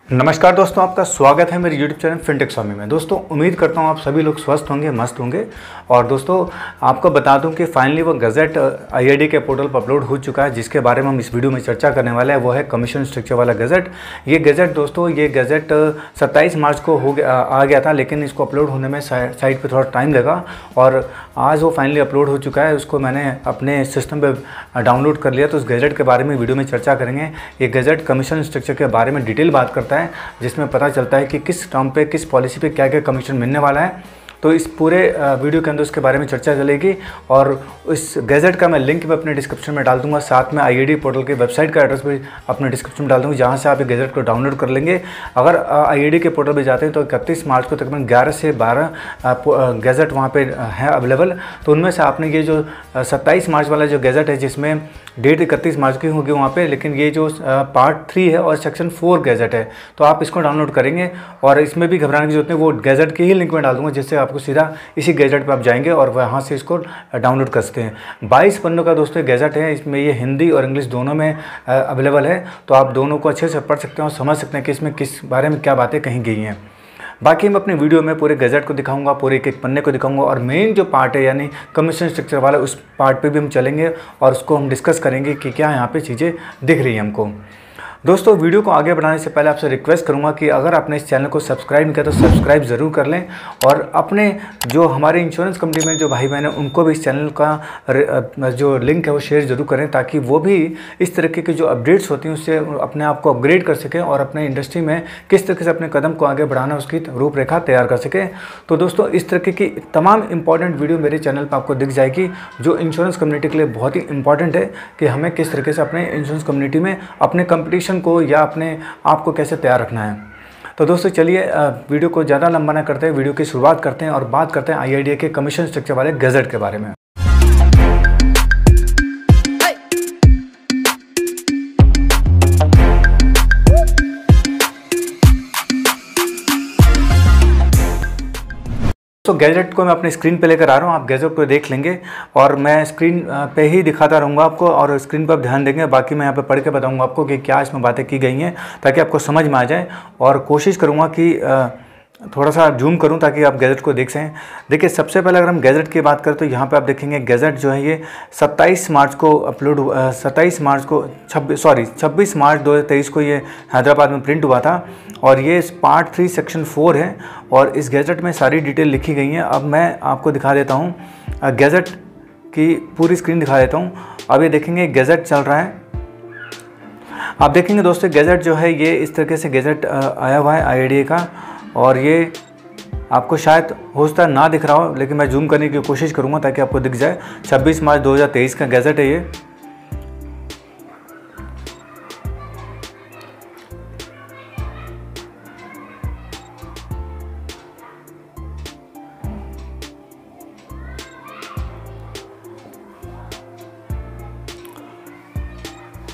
नमस्कार दोस्तों, आपका स्वागत है मेरे YouTube चैनल फिनटेक स्वामी में। दोस्तों उम्मीद करता हूँ आप सभी लोग स्वस्थ होंगे, मस्त होंगे। और दोस्तों आपको बता दूं कि फाइनली वो गज़ट IRDAI के पोर्टल पर अपलोड हो चुका है, जिसके बारे में हम इस वीडियो में चर्चा करने वाले हैं। वो है कमीशन स्ट्रक्चर वाला गज़ट। ये गज़ट दोस्तों, ये गज़ट 27 मार्च को आ गया था, लेकिन इसको अपलोड होने में साइट पर थोड़ा टाइम लगा और आज वो फाइनली अपलोड हो चुका है। उसको मैंने अपने सिस्टम पर डाउनलोड कर लिया, तो उस गज़ट के बारे में वीडियो में चर्चा करेंगे। ये गज़ट कमीशन स्ट्रक्चर के बारे में डिटेल बात करता है, जिसमें पता चलता है कि किस टर्म पे, किस पॉलिसी पे क्या क्या कमीशन मिलने वाला है। तो इस पूरे वीडियो के अंदर उसके बारे में चर्चा चलेगी और इस गज़ट का मैं लिंक भी अपने डिस्क्रिप्शन में डाल दूंगा। साथ में IRDAI पोर्टल के वेबसाइट का एड्रेस भी अपने डिस्क्रिप्शन में डाल दूंगा, जहां से आप ये गज़ट को डाउनलोड कर लेंगे। अगर IRDAI के पोर्टल पर जाते हैं तो 31 मार्च को तकरीबन 11 से 12 गज़ट वहाँ पे है अवेलेबल। तो उनमें से आपने ये जो 27 मार्च वाला जो गज़ट है, जिसमें डेट 31 मार्च की होगी वहाँ पे, लेकिन ये जो पार्ट 3 है और सेक्शन 4 गज़ट है, तो आप इसको डाउनलोड करेंगे। और इसमें भी घबराने की जरूरत नहीं, वो गज़ट के ही लिंक में डाल दूंगा, जिससे आपको सीधा इसी गज़ट पे आप जाएंगे और वहाँ से इसको डाउनलोड कर सकते हैं। 22 पन्नों का दोस्तों गज़ट है। इसमें ये हिंदी और इंग्लिश दोनों में अवेलेबल है, तो आप दोनों को अच्छे से पढ़ सकते हैं और समझ सकते हैं कि इसमें किस बारे में क्या बातें कही गई हैं। बाकी मैं अपने वीडियो में पूरे गज़ट को दिखाऊंगा, पूरे एक एक पन्ने को दिखाऊंगा, और मेन जो पार्ट है यानी कमीशन स्ट्रक्चर वाला, उस पार्ट पे भी हम चलेंगे और उसको हम डिस्कस करेंगे कि क्या यहाँ पे चीज़ें दिख रही हैं हमको। दोस्तों वीडियो को आगे बढ़ाने से पहले आपसे रिक्वेस्ट करूंगा कि अगर आपने इस चैनल को सब्सक्राइब नहीं किया तो सब्सक्राइब ज़रूर कर लें, और अपने जो हमारे इंश्योरेंस कंपनी में जो भाई बहन हैं उनको भी इस चैनल का जो लिंक है वो शेयर ज़रूर करें, ताकि वो भी इस तरीके की जो अपडेट्स होती हैं उससे अपने आप को अपग्रेड कर सकें और अपने इंडस्ट्री में किस तरीके से अपने कदम को आगे बढ़ाना उसकी रूपरेखा तैयार कर सकें। तो दोस्तों इस तरीके की तमाम इंपॉर्टेंट वीडियो मेरे चैनल पर आपको दिख जाएगी, जो इंश्योरेंस कम्युनिटी के लिए बहुत ही इंपॉर्टेंट है कि हमें किस तरीके से अपने इंश्योरेंस कम्युनिटी में अपने कंपटीशन को या अपने आप को कैसे तैयार रखना है। तो दोस्तों चलिए वीडियो को ज़्यादा लंबा ना करते हैं, वीडियो की शुरुआत करते हैं और बात करते हैं IRDAI के कमीशन स्ट्रक्चर वाले गज़ट के बारे में। तो गैजेट को मैं अपनी स्क्रीन पे लेकर आ रहा हूँ, आप गैजेट को देख लेंगे और मैं स्क्रीन पे ही दिखाता रहूँगा आपको, और स्क्रीन पर आप ध्यान देंगे। बाकी मैं यहाँ पे पढ़ के बताऊँगा आपको कि क्या इसमें बातें की गई हैं, ताकि आपको समझ में आ जाए। और कोशिश करूँगा कि थोड़ा सा जूम करूं ताकि आप गैजेट को देख सकें। देखिए सबसे पहले अगर हम गैजेट की बात करें तो यहाँ पे आप देखेंगे गैजेट जो है ये 27 मार्च को अपलोड 26 मार्च 2023 को ये हैदराबाद में प्रिंट हुआ था, और ये पार्ट 3 सेक्शन 4 है, और इस गैजेट में सारी डिटेल लिखी गई हैं। अब मैं आपको दिखा देता हूँ, गैजेट की पूरी स्क्रीन दिखा देता हूँ। अब ये देखेंगे गैजेट चल रहा है, आप देखेंगे दोस्तों गैजेट जो है ये इस तरीके से गैजेट आया हुआ है IRDAI का, और ये आपको शायद हो सकता है ना दिख रहा हो, लेकिन मैं जूम करने की कोशिश करूंगा ताकि आपको दिख जाए। 26 मार्च 2023 का गैजेट है ये।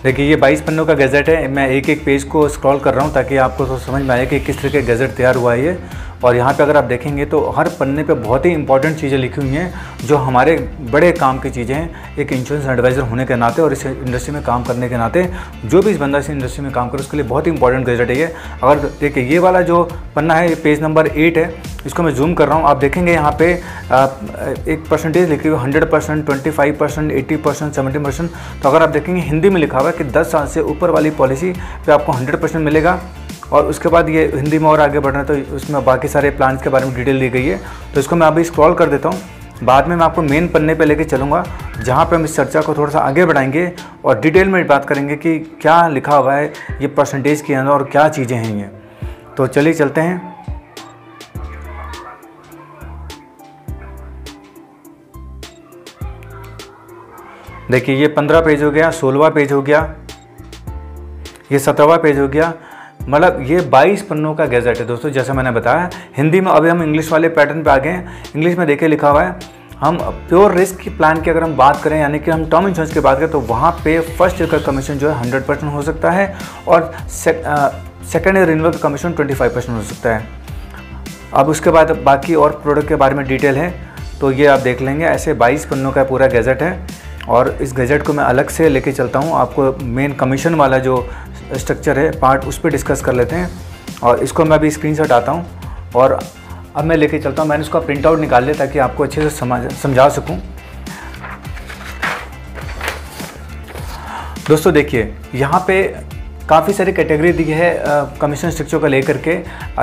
देखिए ये 22 पन्नों का गज़ट है। मैं एक एक पेज को स्क्रॉल कर रहा हूँ ताकि आपको तो समझ में आए कि किस तरह के गज़ट तैयार हुआ है ये। और यहाँ पे अगर आप देखेंगे तो हर पन्ने पे बहुत ही इंपॉर्टेंट चीज़ें लिखी हुई हैं, जो हमारे बड़े काम की चीज़ें हैं एक इंश्योरेंस एडवाइज़र होने के नाते और इस इंडस्ट्री में काम करने के नाते। जो भी इस बंदा इस इंडस्ट्री में काम करे उसके लिए बहुत ही इंपॉर्टेंट गज़ट है ये। अगर देखिए ये वाला जो पन्ना है ये पेज नंबर 8 है, इसको मैं जूम कर रहा हूँ। आप देखेंगे यहाँ पे एक परसेंटेज लिखी हुई 100%, 25%, 80%, 70%। तो अगर आप देखेंगे हिंदी में लिखा हुआ है कि 10 साल से ऊपर वाली पॉलिसी पे आपको 100% मिलेगा। और उसके बाद ये हिंदी में और आगे बढ़ना है तो उसमें बाकी सारे प्लान्स के बारे में डिटेल दी गई है। तो इसको मैं अभी स्क्रॉल कर देता हूँ। बाद में मैं आपको मेन पन्ने पे लेके चलूँगा, जहाँ पे हम इस चर्चा को थोड़ा सा आगे बढ़ाएंगे और डिटेल में बात करेंगे कि क्या लिखा हुआ है ये परसेंटेज के अंदर और क्या चीज़ें हैं ये। तो चलिए चलते हैं। देखिए ये 15 पेज हो गया, 16वां पेज हो गया, ये 17वां पेज हो गया। मतलब ये 22 पन्नों का गैजेट है दोस्तों, जैसा मैंने बताया। हिंदी में अभी हम इंग्लिश वाले पैटर्न पे आ गए हैं। इंग्लिश में देखिए लिखा हुआ है, हम प्योर रिस्क प्लान की अगर हम बात करें यानी कि हम टर्म इंश्योरेंस की बात करें तो वहाँ पे फर्स्ट ईयर का कमीशन जो है 100% हो सकता है, और सेकेंड ईयर रिन्यूअल का कमीशन 25% हो सकता है। अब उसके बाद बाकी और प्रोडक्ट के बारे में डिटेल है, तो ये आप देख लेंगे। ऐसे 22 पन्नों का पूरा गैजेट है, और इस गैजेट को मैं अलग से लेके चलता हूँ। आपको मेन कमीशन वाला जो स्ट्रक्चर है पार्ट, उस पर डिस्कस कर लेते हैं। और इसको मैं अभी स्क्रीनशॉट आता हूँ और अब मैं लेके चलता हूँ। मैंने इसका प्रिंट आउट निकाल लिया ताकि आपको अच्छे से समझा सकूँ। दोस्तों देखिए, यहाँ पे काफ़ी सारी कैटेगरी दी है कमीशन स्ट्रक्चर का लेकर के,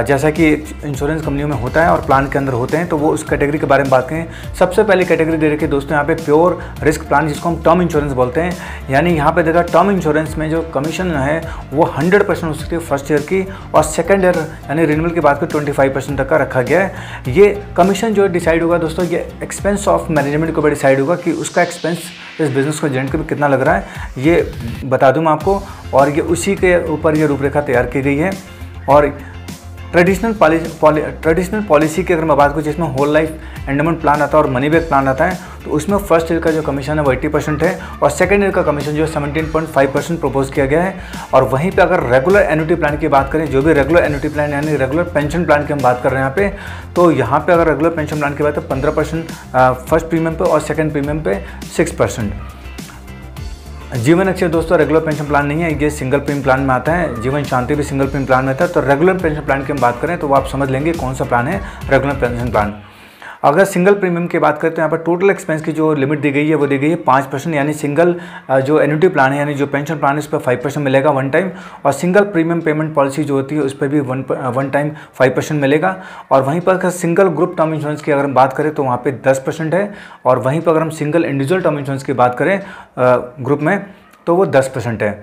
जैसा कि इंश्योरेंस कंपनियों में होता है और प्लान के अंदर होते हैं, तो वो उस कैटेगरी के बारे में बात करें। सबसे पहले कैटेगरी दे रखी है दोस्तों यहाँ पे प्योर रिस्क प्लान, जिसको हम टर्म इंश्योरेंस बोलते हैं। यानी यहाँ पे देखा टर्म इंश्योरेंस में जो कमीशन है वो 100% हो सकती है फर्स्ट ईयर की, और सेकेंड ईयर यानी रिन्यूअल के बाद 25% तक का रखा गया है। ये कमीशन जो डिसाइड होगा दोस्तों, ये एक्सपेंस ऑफ मैनेजमेंट के ऊपर डिसाइड होगा कि उसका एक्सपेंस इस बिज़नेस को जनरेट में कितना लग रहा है, ये बता दूँ मैं आपको, और ये उसी के ऊपर ये रूपरेखा तैयार की गई है। और ट्रेडिशनल पॉलिसी की अगर मैं बात करूँ, जिसमें होल लाइफ एंडोमेंट प्लान आता है और मनी बैक प्लान आता है, तो उसमें फर्स्ट ईयर का जो कमीशन है वो 80% है, और सेकेंड ईयर का कमीशन जो है 17.5% प्रपोज किया गया है। और वहीं पे अगर रेगुलर एन्युटी प्लान की बात करें, जो भी रेगुलर एन्युटी प्लान यानी रेगुलर पेंशन प्लान की हम बात कर रहे हैं यहाँ पे, तो यहाँ पे अगर रेगुलर पेंशन प्लान की बात है 15% फर्स्ट प्रीमियम पे और सेकेंड प्रीमियम पे 6%। जीवन अक्षय दोस्तों रेगुलर पेंशन प्लान नहीं है, ये सिंगल प्रीमियम प्लान में आता है। जीवन शांति भी सिंगल प्रीमियम प्लान में आता है। तो रेगुलर पेंशन प्लान की हम बात करें तो वो आप समझ लेंगे कौन सा प्लान है रेगुलर पेंशन प्लान। अगर सिंगल प्रीमियम की बात करें तो यहाँ पर टोटल एक्सपेंस की जो लिमिट दी गई है वो दी गई है 5%, यानी सिंगल जो एन्युटी प्लान है यानी जो पेंशन प्लान है उस पर 5% मिलेगा वन टाइम, और सिंगल प्रीमियम पेमेंट पॉलिसी जो होती है उस पर भी वन टाइम 5% मिलेगा। और वहीं पर अगर सिंगल ग्रुप टर्म इंश्योरेंस की अगर हम बात करें तो वहाँ पर 10% है, और वहीं पर अगर हम सिंगल इंडिविजुअल टर्म इंश्योरेंस की बात करें ग्रुप में तो वो 10% है।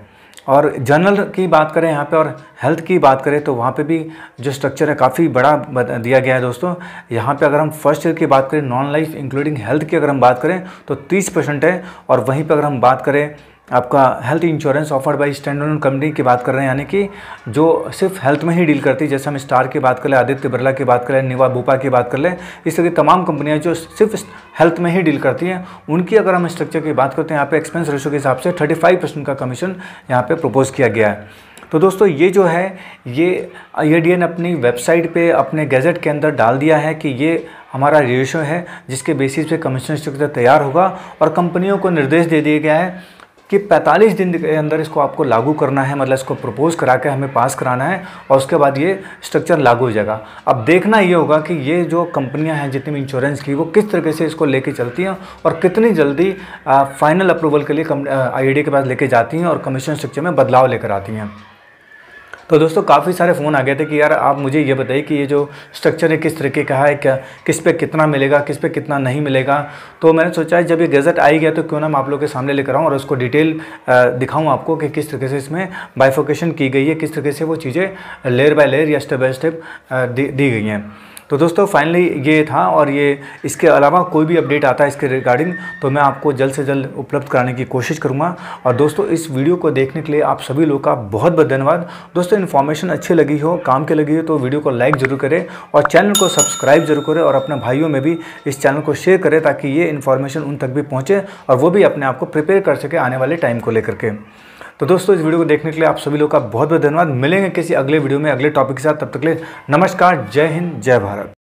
और जनरल की बात करें यहाँ पे और हेल्थ की बात करें तो वहाँ पे भी जो स्ट्रक्चर है काफ़ी बड़ा दिया गया है दोस्तों। यहाँ पे अगर हम फर्स्ट ईयर की बात करें नॉन लाइफ इंक्लूडिंग हेल्थ की अगर हम बात करें तो 30% है, और वहीं पे अगर हम बात करें आपका health insurance offered by stand alone company की बात कर रहे हैं, यानी कि जो सिर्फ हेल्थ में ही डील करती है, जैसे हम स्टार की बात कर ले, आदित्य बिरला की बात कर ले, निवा बुपा की बात कर ले, इस तरह की तमाम कंपनियां जो सिर्फ हेल्थ में ही डील करती हैं, उनकी अगर हम स्ट्रक्चर की बात करते हैं यहाँ पे एक्सपेंस रेशो के हिसाब से 35% का कमीशन यहाँ पे प्रपोज किया गया है। तो दोस्तों ये जो है ये IRDAI ने अपनी वेबसाइट पे अपने गैजेट के अंदर डाल दिया है कि ये हमारा रेशो है जिसके बेसिस पे कमीशन स्ट्रक्चर तैयार होगा, और कंपनियों को निर्देश दे दिया गया है कि 45 दिन के अंदर इसको आपको लागू करना है, मतलब इसको प्रपोज करा के हमें पास कराना है, और उसके बाद ये स्ट्रक्चर लागू हो जाएगा। अब देखना ये होगा कि ये जो कंपनियां हैं जितनी भी इंश्योरेंस की, वो किस तरीके से इसको लेके चलती हैं और कितनी जल्दी फाइनल अप्रूवल के लिए IRDAI के पास लेके जाती हैं और कमीशन स्ट्रक्चर में बदलाव लेकर आती हैं। तो दोस्तों काफ़ी सारे फ़ोन आ गए थे कि यार आप मुझे ये बताइए कि ये जो स्ट्रक्चर है किस तरीके का है, क्या किस पे कितना मिलेगा, किस पे कितना नहीं मिलेगा। तो मैंने सोचा है जब ये गज़ट आई गया तो क्यों ना मैं आप लोग के सामने लेकर आऊँ और उसको डिटेल दिखाऊँ आपको कि किस तरीके से इसमें बाइफोकेशन की गई है, किस तरीके से वो चीज़ें लेयर बाय लेयर या स्टेप बाय स्टेप दी गई हैं। तो दोस्तों फाइनली ये था, और ये इसके अलावा कोई भी अपडेट आता है इसके रिगार्डिंग तो मैं आपको जल्द से जल्द उपलब्ध कराने की कोशिश करूँगा। और दोस्तों इस वीडियो को देखने के लिए आप सभी लोगों का बहुत बहुत धन्यवाद। दोस्तों इन्फॉर्मेशन अच्छी लगी हो, काम की लगी हो तो वीडियो को लाइक ज़रूर करें और चैनल को सब्सक्राइब जरूर करें, और अपने भाइयों में भी इस चैनल को शेयर करें ताकि ये इन्फॉर्मेशन उन तक भी पहुँचे और वो भी अपने आप को प्रिपेयर कर सके आने वाले टाइम को लेकर के। तो दोस्तों इस वीडियो को देखने के लिए आप सभी लोगों का बहुत बहुत धन्यवाद। मिलेंगे किसी अगले वीडियो में अगले टॉपिक के साथ, तब तक के लिए नमस्कार, जय हिंद, जय भारत।